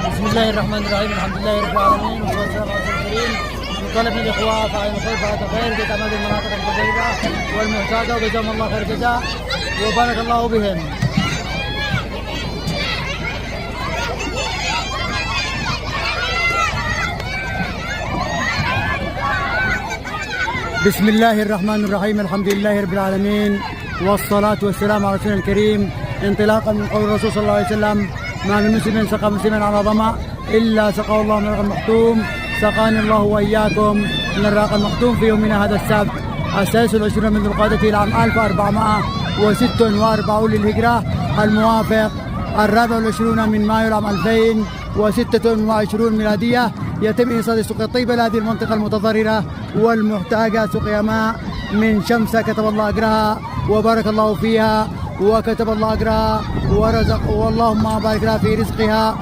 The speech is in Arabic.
بسم الله الرحمن الرحيم، الحمد لله رب العالمين والصلاه والسلام على رسول الكريم. نطالب من الاخوه فاعل الخير فاعل الخير في تعمير المناطق المتضرره والمحتاجه، وجزاهم الله خير جزاء وبارك الله بهم. بسم الله الرحمن الرحيم، الحمد لله رب العالمين والصلاة والسلام على رسول الكريم. انطلاقا من قول الرسول صلى الله عليه وسلم: ما من مسلم سقى مسلما على ظمأ إلا سقاه الله من الرق المختوم. سقاني الله وإياكم من الرق المختوم في يومنا هذا السبت 26 من ذي القعدة إلى عام 1446 للهجرة، الموافق 24 من مايو عام 2026 ميلادية. يتم إيصال سقيا الطيبة لهذه المنطقة المتضررة والمحتاجة سقيا ماء من شمسة كتب الله أجرها وبارك الله فيها، وكتب الله أجرها ورزق، واللهم بارك لها في رزقها.